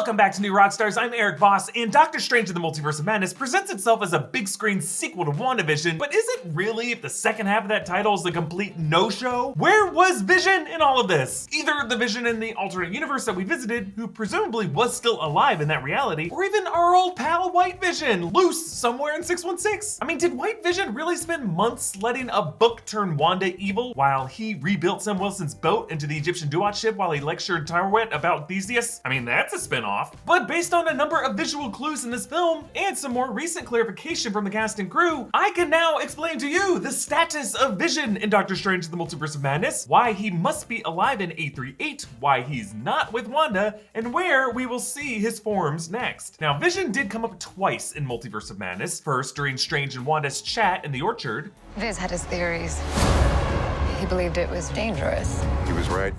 Welcome back to New Rockstars. I'm Erik Voss, and Doctor Strange in the Multiverse of Madness presents itself as a big screen sequel to WandaVision, but is it really if the second half of that title is a complete no-show? Where was Vision in all of this? Either the Vision in the alternate universe that we visited, who presumably was still alive in that reality, or even our old pal White Vision, loose somewhere in 616. I mean, did White Vision really spend months letting a book turn Wanda evil while he rebuilt Sam Wilson's boat into the Egyptian Duat ship while he lectured Tyrwet about Theseus? I mean, that's a spin-off. But based on a number of visual clues in this film and some more recent clarification from the cast and crew, I can now explain to you the status of Vision in Doctor Strange in the Multiverse of Madness, why he must be alive in 838, why he's not with Wanda, and where we will see his forms next. Now, Vision did come up twice in Multiverse of Madness, first during Strange and Wanda's chat in the orchard. Viz had his theories. He believed it was dangerous. He was right.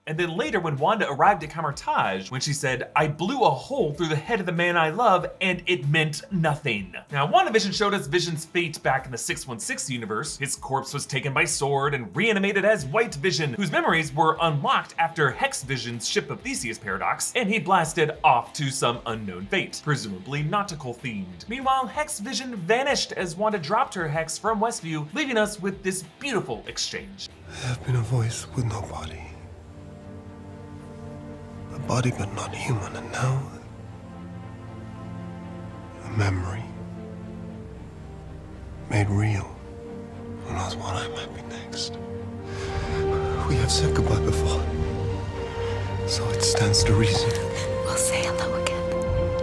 And then later when Wanda arrived at Camartage, when she said, "I blew a hole through the head of the man I love, and it meant nothing." Now, WandaVision showed us Vision's fate back in the 616 universe. His corpse was taken by Sword and reanimated as White Vision, whose memories were unlocked after Hex Vision's Ship of Theseus paradox, and he blasted off to some unknown fate, presumably nautical themed. Meanwhile, Hex Vision vanished as Wanda dropped her Hex from Westview, leaving us with this beautiful exchange. I have been a voice with no body. A body but not human, and now a memory made real. Who knows what I might be next? We have said goodbye before, so it stands to reason. We'll say hello again.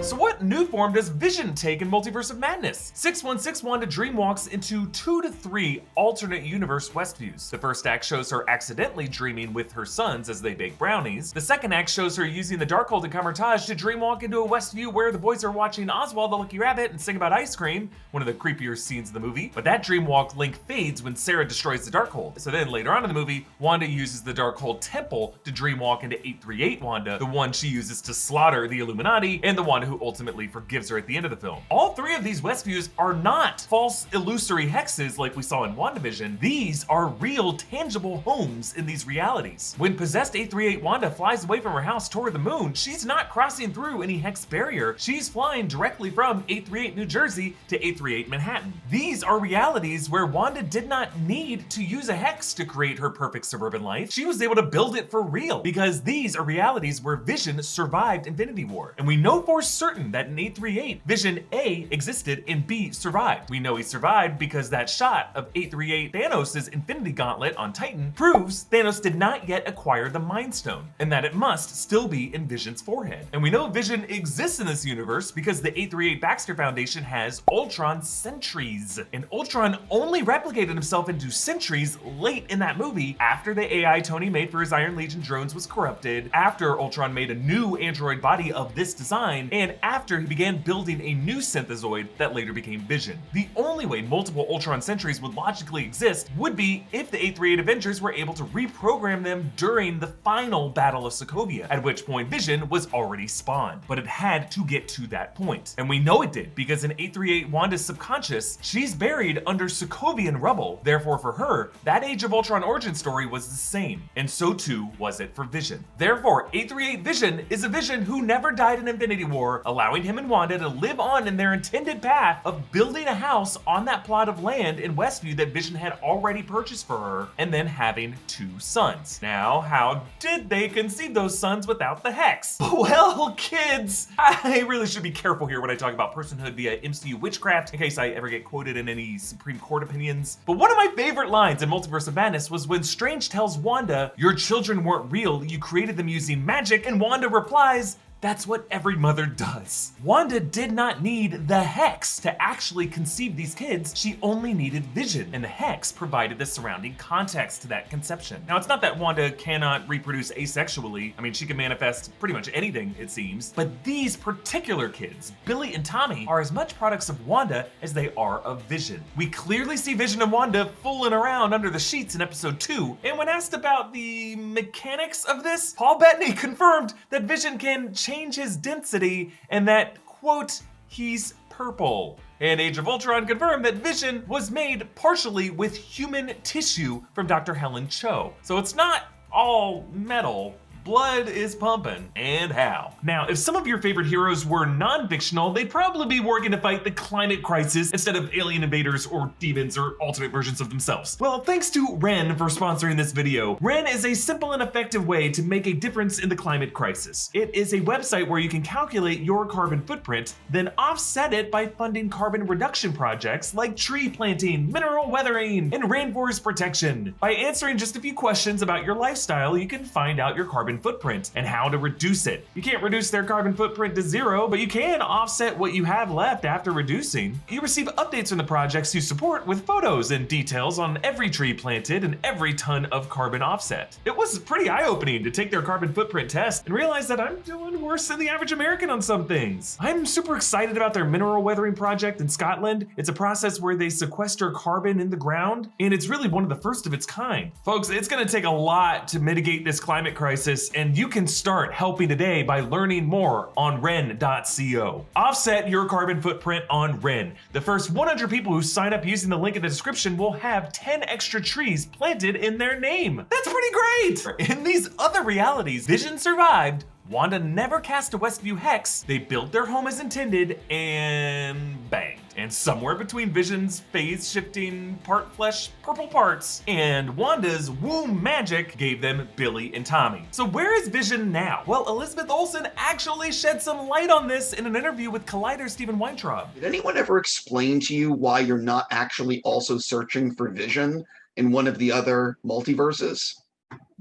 So what new form does Vision take in Multiverse of Madness? 616 Wanda dreamwalks into 2 to 3 alternate universe Westviews. The first act shows her accidentally dreaming with her sons as they bake brownies. The second act shows her using the Darkhold in Camartage to dreamwalk into a Westview where the boys are watching Oswald the Lucky Rabbit and sing about ice cream, one of the creepier scenes in the movie. But that dreamwalk link fades when Sarah destroys the Darkhold. So then later on in the movie, Wanda uses the Darkhold temple to dreamwalk into 838 Wanda, the one she uses to slaughter the Illuminati, and the Wanda who ultimately forgives her at the end of the film. All three of these Westviews are not false illusory hexes like we saw in WandaVision. These are real, tangible homes in these realities. When possessed 838 Wanda flies away from her house toward the moon, she's not crossing through any hex barrier. She's flying directly from 838 New Jersey to 838 Manhattan. These are realities where Wanda did not need to use a hex to create her perfect suburban life. She was able to build it for real because these are realities where Vision survived Infinity War. And we know for certain that in 838, Vision A existed and B survived. We know he survived because that shot of 838 Thanos' Infinity Gauntlet on Titan proves Thanos did not yet acquire the Mind Stone, and that it must still be in Vision's forehead. And we know Vision exists in this universe because the 838 Baxter Foundation has Ultron sentries. And Ultron only replicated himself into sentries late in that movie after the AI Tony made for his Iron Legion drones was corrupted, after Ultron made a new android body of this design, and after he began building a new synthezoid that later became Vision. The only way multiple Ultron sentries would logically exist would be if the 838 Avengers were able to reprogram them during the final Battle of Sokovia, at which point Vision was already spawned. But it had to get to that point. And we know it did, because in 838 Wanda's subconscious, she's buried under Sokovian rubble. Therefore for her, that Age of Ultron origin story was the same. And so too was it for Vision. Therefore, 838 Vision is a Vision who never died in Infinity War, allowing him and Wanda to live on in their intended path of building a house on that plot of land in Westview that Vision had already purchased for her, and then having 2 sons. Now, how did they conceive those sons without the hex? Well, kids, I really should be careful here when I talk about personhood via MCU witchcraft, in case I ever get quoted in any Supreme Court opinions. But one of my favorite lines in Multiverse of Madness was when Strange tells Wanda, "Your children weren't real, you created them using magic," and Wanda replies, "That's what every mother does." Wanda did not need the hex to actually conceive these kids. She only needed Vision, and the hex provided the surrounding context to that conception. Now, it's not that Wanda cannot reproduce asexually. I mean, she can manifest pretty much anything, it seems. But these particular kids, Billy and Tommy, are as much products of Wanda as they are of Vision. We clearly see Vision and Wanda fooling around under the sheets in episode 2. And when asked about the mechanics of this, Paul Bettany confirmed that Vision can change his density and that, quote, he's purple. And Age of Ultron confirmed that Vision was made partially with human tissue from Dr. Helen Cho. So it's not all metal, blood is pumping, and how. Now, if some of your favorite heroes were non-fictional, they'd probably be working to fight the climate crisis instead of alien invaders or demons or alternate versions of themselves. Well, thanks to Ren for sponsoring this video. Ren is a simple and effective way to make a difference in the climate crisis. It is a website where you can calculate your carbon footprint, then offset it by funding carbon reduction projects like tree planting, mineral weathering, and rainforest protection. By answering just a few questions about your lifestyle, you can find out your carbon footprint and how to reduce it. You can't reduce their carbon footprint to zero, but you can offset what you have left after reducing. You receive updates from the projects you support with photos and details on every tree planted and every ton of carbon offset. It was pretty eye-opening to take their carbon footprint test and realize that I'm doing worse than the average American on some things. I'm super excited about their mineral weathering project in Scotland. It's a process where they sequester carbon in the ground, and it's really one of the first of its kind. Folks, it's gonna take a lot to mitigate this climate crisis, and you can start helping today by learning more on ren.co. Offset your carbon footprint on Ren. The first 100 people who sign up using the link in the description will have 10 extra trees planted in their name. That's pretty great! In these other realities, Vision survived, Wanda never cast a Westview Hex, they built their home as intended, and banged. And somewhere between Vision's phase-shifting part flesh purple parts and Wanda's womb magic gave them Billy and Tommy. So where is Vision now? Well, Elizabeth Olsen actually shed some light on this in an interview with Collider Stephen Weintraub. Did anyone ever explain to you why you're not actually also searching for Vision in one of the other multiverses?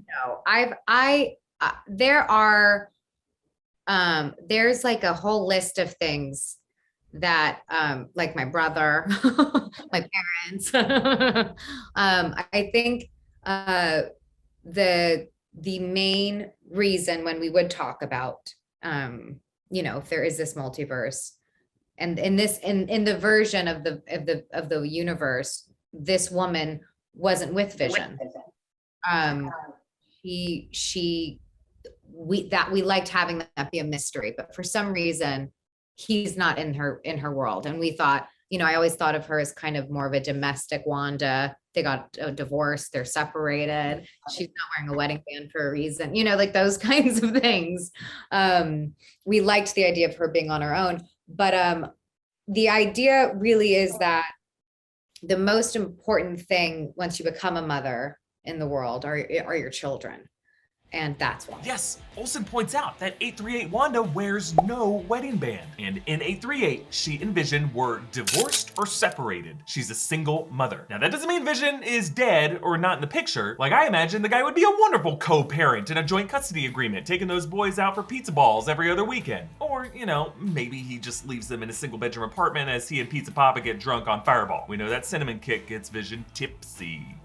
No, there's like a whole list of things that like my brother, my parents. I think the main reason when we would talk about if there is this multiverse and in the version of the universe, this woman wasn't with Vision. We liked having that be a mystery, but for some reason he's not in her world. And we thought, I always thought of her as kind of more of a domestic Wanda. They got a divorce, they're separated, she's not wearing a wedding band for a reason, like those kinds of things. We liked the idea of her being on her own, but the idea really is that the most important thing once you become a mother in the world are your children. And that's why. Yes, Olsen points out that 838 Wanda wears no wedding band. And in 838, she and Vision were divorced or separated. She's a single mother. Now that doesn't mean Vision is dead or not in the picture. Like I imagine the guy would be a wonderful co-parent in a joint custody agreement, taking those boys out for pizza balls every other weekend. Or, maybe he just leaves them in a single bedroom apartment as he and Pizza Papa get drunk on Fireball. We know that cinnamon kick gets Vision tipsy.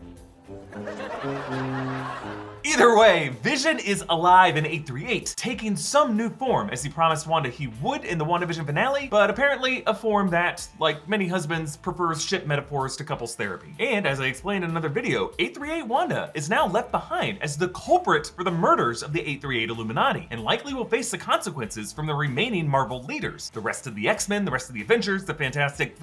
Either way, Vision is alive in 838, taking some new form as he promised Wanda he would in the WandaVision finale, but apparently a form that, like many husbands, prefers ship metaphors to couples therapy. And as I explained in another video, 838 Wanda is now left behind as the culprit for the murders of the 838 Illuminati, and likely will face the consequences from the remaining Marvel leaders, the rest of the X-Men, the rest of the Avengers, the Fantastic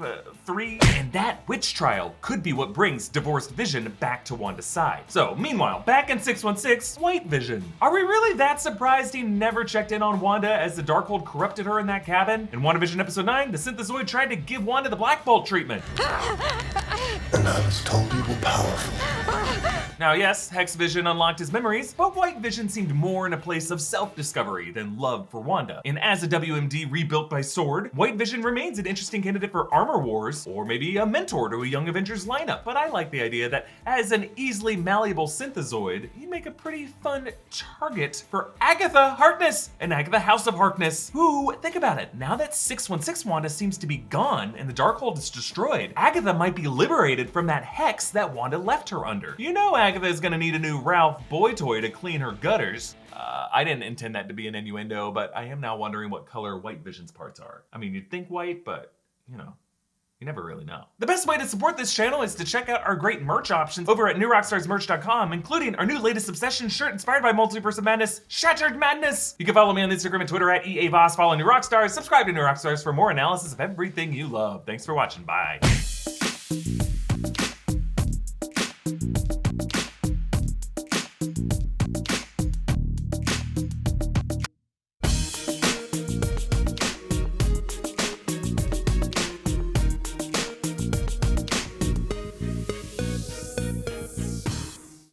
Three, and that witch trial could be what brings divorced Vision back to Wanda's side. So, meanwhile, back in 616, White Vision. Are we really that surprised he never checked in on Wanda as the Darkhold corrupted her in that cabin? In WandaVision episode 9, the Synthezoid tried to give Wanda the Black Bolt treatment. And I was told you were powerful. Now yes, Hex Vision unlocked his memories, but White Vision seemed more in a place of self-discovery than love for Wanda. And as a WMD rebuilt by Sword, White Vision remains an interesting candidate for Armor Wars, or maybe a mentor to a Young Avengers lineup. But I like the idea that as an easily malleable Synthezoid, he'd make a pretty fun target for Agatha Harkness and Agatha House of Harkness, who, think about it, now that 616 Wanda seems to be gone and the Darkhold is destroyed, Agatha might be liberated from that hex that Wanda left her under. Agatha is gonna need a new Ralph boy toy to clean her gutters. I didn't intend that to be an innuendo, but I am now wondering what color White Vision's parts are. I mean, you'd think white, but you never really know. The best way to support this channel is to check out our great merch options over at newrockstarsmerch.com, including our new latest Obsession shirt inspired by Multiverse of Madness, Shattered Madness. You can follow me on Instagram and Twitter at EA Voss, follow New Rockstars, subscribe to New Rockstars for more analysis of everything you love. Thanks for watching, bye.